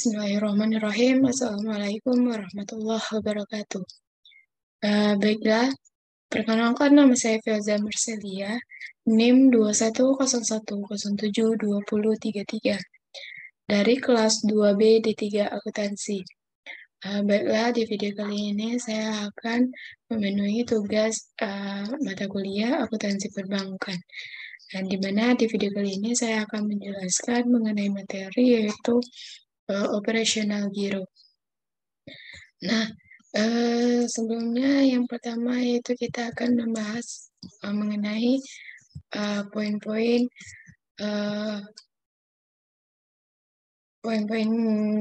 Bismillahirrahmanirrahim. Assalamualaikum warahmatullahi wabarakatuh. Baiklah, perkenalkan nama saya Filza Mercelia, NIM 2101072033 dari kelas 2B D3 Akuntansi. Baiklah, di video kali ini saya akan memenuhi tugas mata kuliah akuntansi perbankan. Dan di mana di video kali ini saya akan menjelaskan mengenai materi yaitu operasional giro. Nah, sebelumnya yang pertama yaitu kita akan membahas mengenai poin-poin poin-poin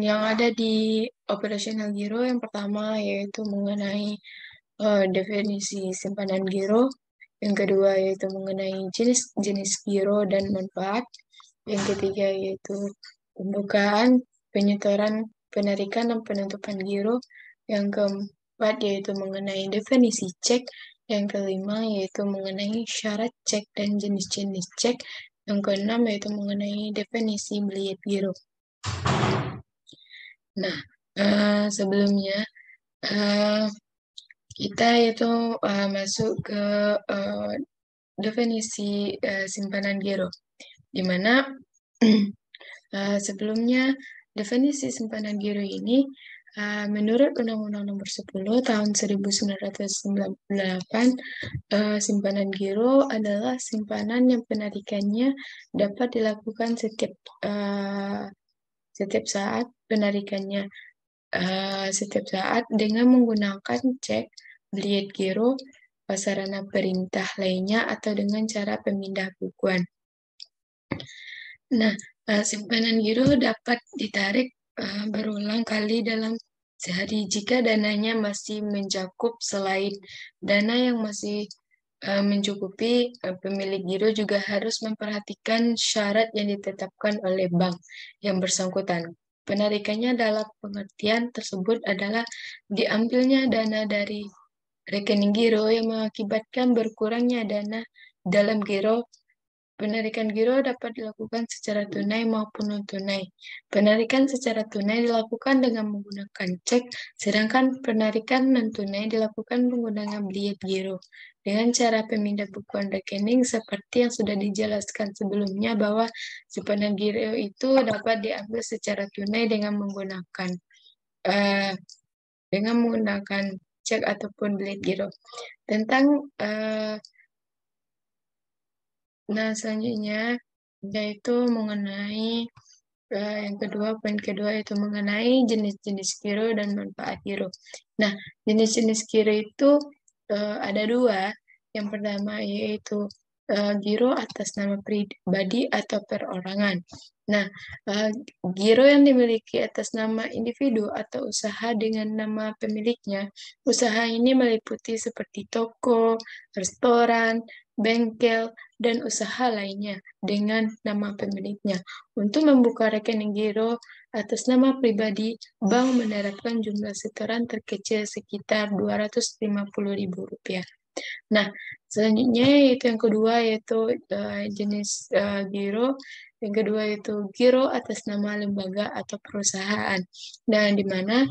yang ada di operasional giro. Yang pertama yaitu mengenai definisi simpanan giro. Yang kedua yaitu mengenai jenis-jenis giro dan manfaat. Yang ketiga yaitu pembukaan, penyetoran, penarikan, dan penutupan giro. Yang keempat yaitu mengenai definisi cek. Yang kelima yaitu mengenai syarat cek dan jenis-jenis cek. Yang keenam yaitu mengenai definisi beliet giro. Nah, sebelumnya kita itu masuk ke definisi simpanan giro, di mana sebelumnya definisi simpanan giro ini menurut Undang-Undang Nomor 10 Tahun 1998, simpanan giro adalah simpanan yang penarikannya dapat dilakukan setiap saat penarikannya setiap saat dengan menggunakan cek, beliet giro, sarana perintah lainnya, atau dengan cara pemindah bukuan. Nah, simpanan giro dapat ditarik berulang kali dalam sehari jika dananya masih mencakup. Selain dana yang masih mencukupi, pemilik giro juga harus memperhatikan syarat yang ditetapkan oleh bank yang bersangkutan. Penarikannya dalam pengertian tersebut adalah diambilnya dana dari rekening giro yang mengakibatkan berkurangnya dana dalam giro. Penarikan giro dapat dilakukan secara tunai maupun non-tunai. Penarikan secara tunai dilakukan dengan menggunakan cek, sedangkan penarikan non-tunai dilakukan menggunakan beliet giro. Dengan cara pemindah bukuan rekening seperti yang sudah dijelaskan sebelumnya bahwa simpanan giro itu dapat diambil secara tunai dengan menggunakan cek ataupun beliet giro. Nah, selanjutnya yaitu mengenai yang kedua, poin kedua itu mengenai jenis-jenis giro dan manfaat giro. Nah, jenis-jenis giro itu ada dua. Yang pertama yaitu giro atas nama pribadi atau perorangan. Nah, giro yang dimiliki atas nama individu atau usaha dengan nama pemiliknya. Usaha ini meliputi seperti toko, restoran, bengkel, dan usaha lainnya dengan nama pemiliknya. Untuk membuka rekening giro atas nama pribadi, bank menerapkan jumlah setoran terkecil sekitar Rp250.000. Nah, selanjutnya yaitu yang kedua yaitu jenis giro. Yang kedua yaitu giro atas nama lembaga atau perusahaan. Dan di mana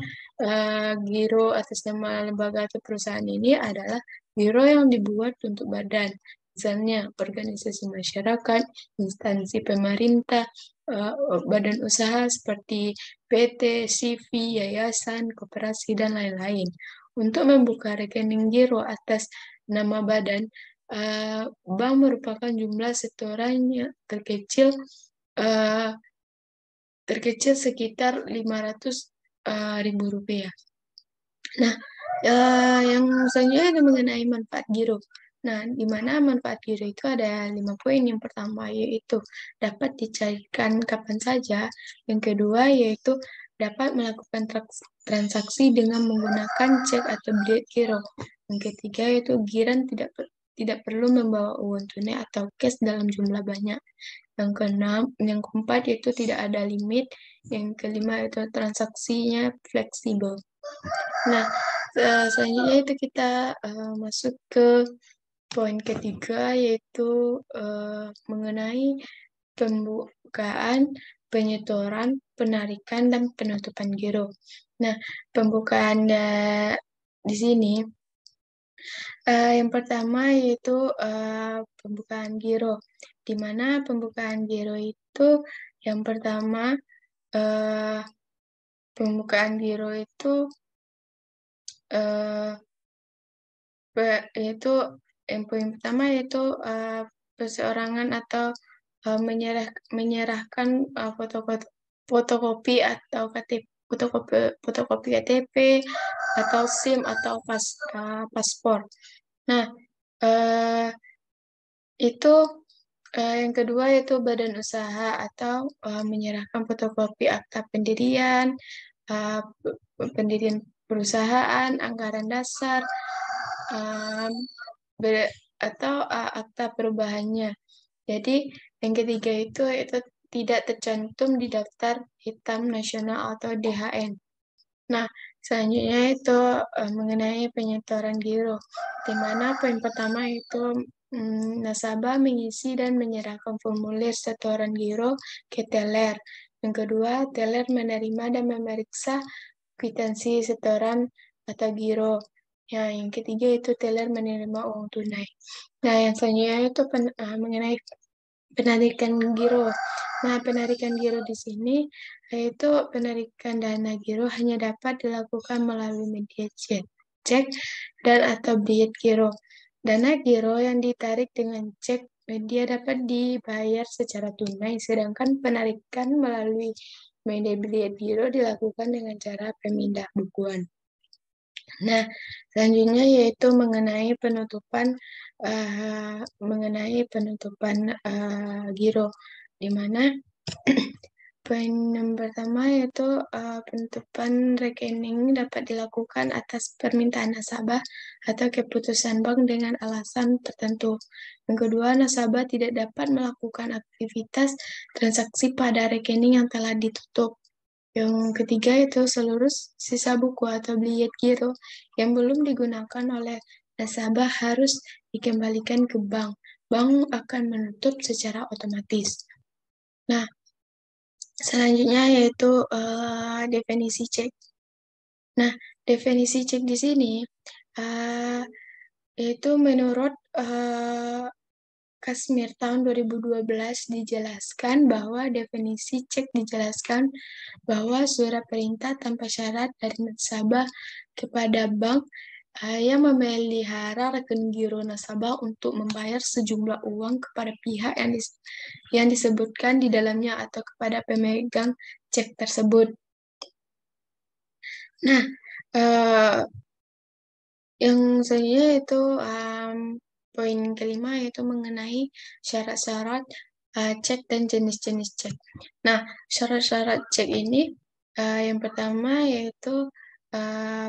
giro atas nama lembaga atau perusahaan ini adalah giro yang dibuat untuk badan, misalnya organisasi masyarakat, instansi pemerintah, badan usaha seperti PT, CV, yayasan, koperasi, dan lain-lain. Untuk membuka rekening giro atas nama badan, bank merupakan jumlah setorannya terkecil sekitar Rp500.000. Nah, yang selanjutnya itu mengenai manfaat giro. Nah, di mana manfaat giro itu ada 5 poin. Yang pertama yaitu dapat dicairkan kapan saja. Yang kedua yaitu dapat melakukan transaksi dengan menggunakan cek atau beliet giro. Yang ketiga yaitu giran tidak perlu membawa uang tunai atau cash dalam jumlah banyak. Yang keempat yaitu tidak ada limit. Yang kelima itu transaksinya fleksibel. Nah, selanjutnya itu kita masuk ke poin ketiga yaitu mengenai pembukaan, penyetoran, penarikan, dan penutupan giro. Nah, pembukaan di sini yang pertama yaitu pembukaan giro, di mana pembukaan giro itu yang pertama pembukaan giro itu yaitu yang poin pertama yaitu perseorangan atau menyerahkan fotokopi atau KTP, fotokopi KTP atau SIM atau paspor. Nah, itu yang kedua yaitu badan usaha atau menyerahkan fotokopi akta pendirian, pendirian perusahaan, anggaran dasar, atau akta perubahannya. Jadi yang ketiga itu tidak tercantum di daftar hitam nasional atau DHN. Nah, selanjutnya itu mengenai penyetoran giro, di mana poin pertama itu nasabah mengisi dan menyerahkan formulir setoran giro ke teller. Yang kedua, teller menerima dan memeriksa kwitansi setoran atau giro. Ya, yang ketiga itu teller menerima uang tunai. Nah, yang selanjutnya itu mengenai penarikan giro. Nah, penarikan giro di sini yaitu penarikan dana giro hanya dapat dilakukan melalui media cek dan atau billet giro. Dana giro yang ditarik dengan cek media dapat dibayar secara tunai, sedangkan penarikan melalui media billet giro dilakukan dengan cara pemindah bukuan. Nah, selanjutnya yaitu mengenai penutupan giro, di mana poin yang pertama yaitu penutupan rekening dapat dilakukan atas permintaan nasabah atau keputusan bank dengan alasan tertentu. Yang kedua, nasabah tidak dapat melakukan aktivitas transaksi pada rekening yang telah ditutup. Yang ketiga itu seluruh sisa buku atau billet giro yang belum digunakan oleh nasabah harus dikembalikan ke bank. Bank akan menutup secara otomatis. Nah, selanjutnya yaitu definisi cek. Nah, definisi cek di sini yaitu menurut Kasmir tahun 2012 dijelaskan bahwa definisi cek dijelaskan bahwa surat perintah tanpa syarat dari nasabah kepada bank yang memelihara rekening giro nasabah untuk membayar sejumlah uang kepada pihak yang disebutkan di dalamnya atau kepada pemegang cek tersebut. Nah, yang selanjutnya itu poin kelima yaitu mengenai syarat-syarat cek dan jenis-jenis cek. Nah, syarat-syarat cek ini yang pertama yaitu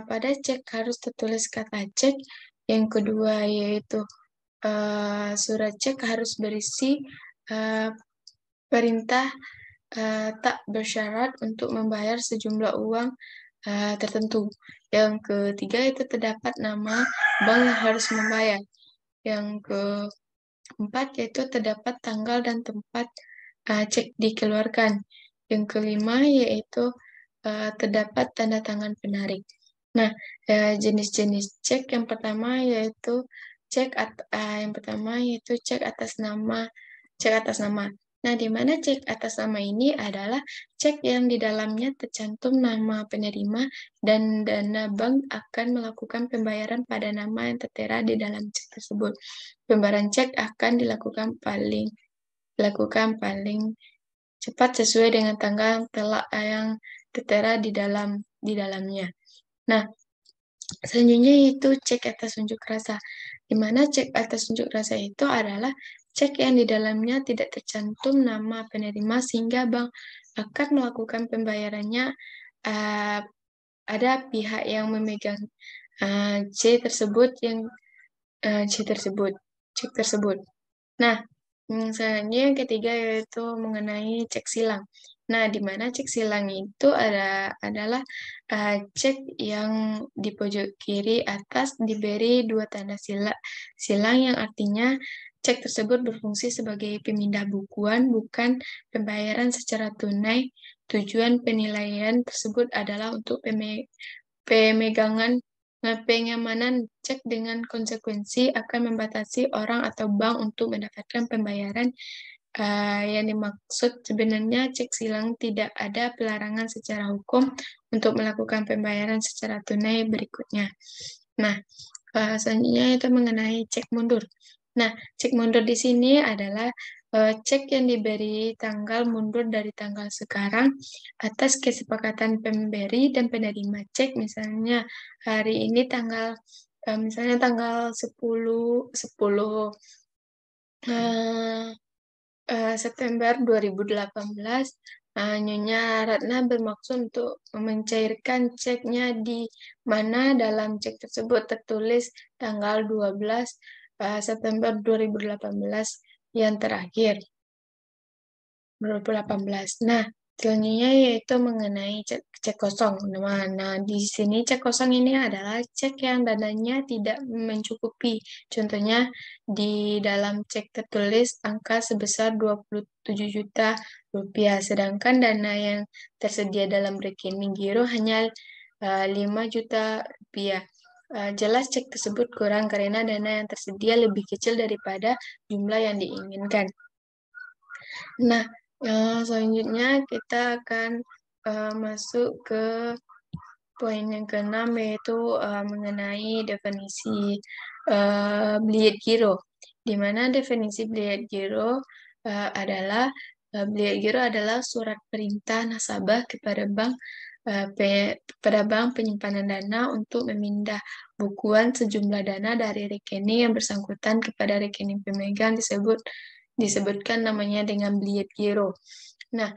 pada cek harus tertulis kata cek. Yang kedua yaitu surat cek harus berisi perintah tak bersyarat untuk membayar sejumlah uang tertentu. Yang ketiga itu terdapat nama bank yang harus membayar. Yang keempat yaitu terdapat tanggal dan tempat cek dikeluarkan. Yang kelima yaitu terdapat tanda tangan penarik. Nah, jenis-jenis cek yang pertama yaitu cek atas nama. Nah, di mana cek atas nama ini adalah cek yang di dalamnya tercantum nama penerima dan dana bank akan melakukan pembayaran pada nama yang tertera di dalam cek tersebut. Pembayaran cek akan dilakukan paling cepat sesuai dengan tanggal yang tertera di dalamnya. Nah, selanjutnya itu cek atas unjuk rasa. Di mana cek atas unjuk rasa itu adalah cek yang di dalamnya tidak tercantum nama penerima sehingga bank akan melakukan pembayarannya ada pihak yang memegang cek tersebut. Nah, selanjutnya yang ketiga yaitu mengenai cek silang. Nah, di mana cek silang itu adalah cek yang di pojok kiri atas diberi 2 tanda silang yang artinya cek tersebut berfungsi sebagai pemindah bukuan, bukan pembayaran secara tunai. Tujuan penilaian tersebut adalah untuk pemegangan pengamanan cek dengan konsekuensi akan membatasi orang atau bank untuk mendapatkan pembayaran. Yang dimaksud sebenarnya cek silang tidak ada pelarangan secara hukum untuk melakukan pembayaran secara tunai berikutnya. Nah, selanjutnya itu mengenai cek mundur. Nah, cek mundur di sini adalah cek yang diberi tanggal mundur dari tanggal sekarang atas kesepakatan pemberi dan penerima cek. Misalnya hari ini misalnya tanggal 10 September 2018, Nyonya Ratna bermaksud untuk mencairkan ceknya di mana dalam cek tersebut tertulis tanggal 12 September 2018 yang terakhir. 2018. Nah, selanjutnya yaitu mengenai cek kosong. Nah, di sini cek kosong ini adalah cek yang dananya tidak mencukupi. Contohnya di dalam cek tertulis angka sebesar 27 juta rupiah, sedangkan dana yang tersedia dalam rekening giro hanya 5 juta rupiah. Jelas cek tersebut kurang karena dana yang tersedia lebih kecil daripada jumlah yang diinginkan. Nah, selanjutnya kita akan masuk ke poin yang keenam, yaitu mengenai definisi Bliet Giro. Di mana definisi Bliet Giro adalah Bliet Giro adalah surat perintah nasabah kepada bank penyimpanan dana untuk memindah bukuan sejumlah dana dari rekening yang bersangkutan kepada rekening pemegang disebutkan namanya dengan Bliet Giro. Nah,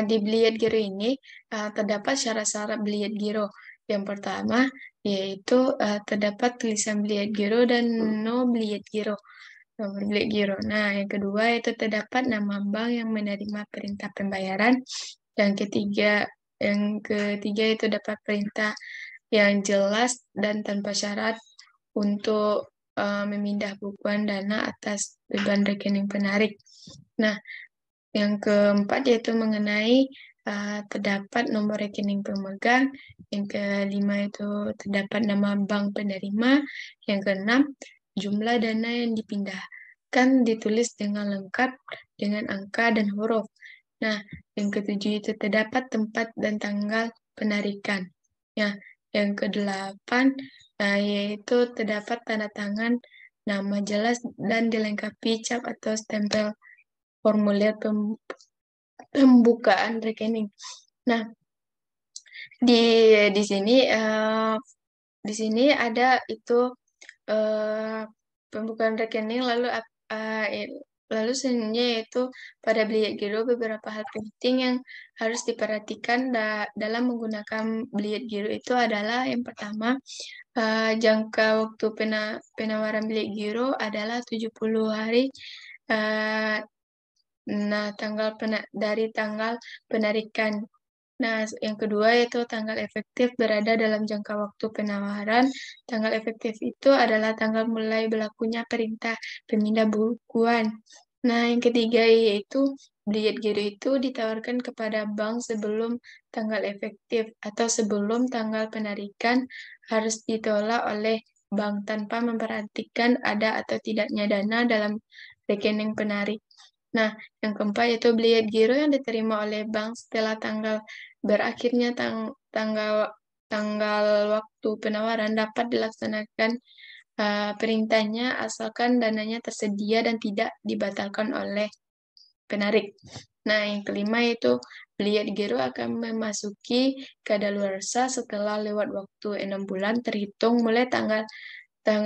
di Bliet Giro ini terdapat syarat-syarat Bliet Giro. Yang pertama yaitu terdapat tulisan Bliet Giro dan no Bliet Giro, nomor Bliet Giro. Nah, yang kedua itu terdapat nama bank yang menerima perintah pembayaran. Yang ketiga itu dapat perintah yang jelas dan tanpa syarat untuk memindah bukuan dana atas beban rekening penarik. Nah, yang keempat yaitu mengenai terdapat nomor rekening pemegang. Yang kelima itu terdapat nama bank penerima. Yang keenam, jumlah dana yang dipindahkan ditulis dengan lengkap dengan angka dan huruf. Nah, yang ketujuh itu terdapat tempat dan tanggal penarikan. Ya, yang kedelapan yaitu terdapat tanda tangan, nama jelas dan dilengkapi cap atau stempel formulir pembukaan rekening. Nah, di sini ada itu pembukaan rekening, lalu selanjutnya yaitu pada Bliet Giro beberapa hal penting yang harus diperhatikan dalam menggunakan Bliet Giro itu adalah yang pertama, jangka waktu penawaran Bliet Giro adalah 70 hari. Nah, dari tanggal penarikan. Nah, yang kedua yaitu tanggal efektif berada dalam jangka waktu penawaran. Tanggal efektif itu adalah tanggal mulai berlakunya perintah pemindah bukuan. Nah, yang ketiga yaitu Bliet Giro itu ditawarkan kepada bank sebelum tanggal efektif atau sebelum tanggal penarikan harus ditolak oleh bank tanpa memperhatikan ada atau tidaknya dana dalam rekening penarik. Nah, yang keempat yaitu Bliet Giro yang diterima oleh bank setelah berakhirnya tanggal waktu penawaran dapat dilaksanakan perintahnya asalkan dananya tersedia dan tidak dibatalkan oleh penarik. Nah, yang kelima yaitu Bliet Giro akan memasuki kadaluarsa setelah lewat waktu 6 bulan terhitung mulai tanggal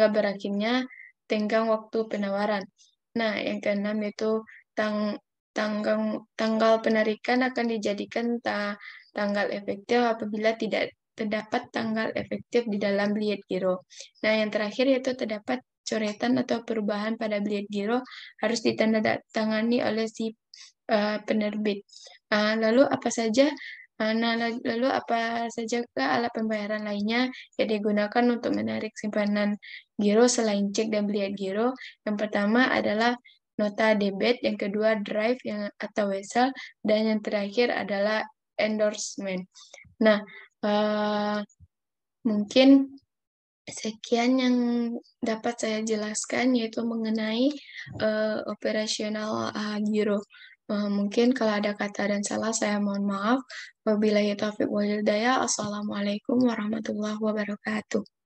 berakhirnya tenggang waktu penawaran. Nah, yang keenam yaitu tanggal penarikan akan dijadikan tanggal efektif apabila tidak terdapat tanggal efektif di dalam Bliet Giro. Nah, yang terakhir yaitu terdapat coretan atau perubahan pada Bliet Giro harus ditandatangani oleh si penerbit. Lalu apa saja Nah, lalu apa sajakah alat pembayaran lainnya yang digunakan untuk menarik simpanan giro selain cek dan biliet giro? Yang pertama adalah nota debit, yang kedua drive atau wesel, dan yang terakhir adalah endorsement. Nah, mungkin sekian yang dapat saya jelaskan, yaitu mengenai operasional giro. Mungkin kalau ada kata dan salah, saya mohon maaf. Wabillahi taufiq wal hidayah. Assalamualaikum warahmatullahi wabarakatuh.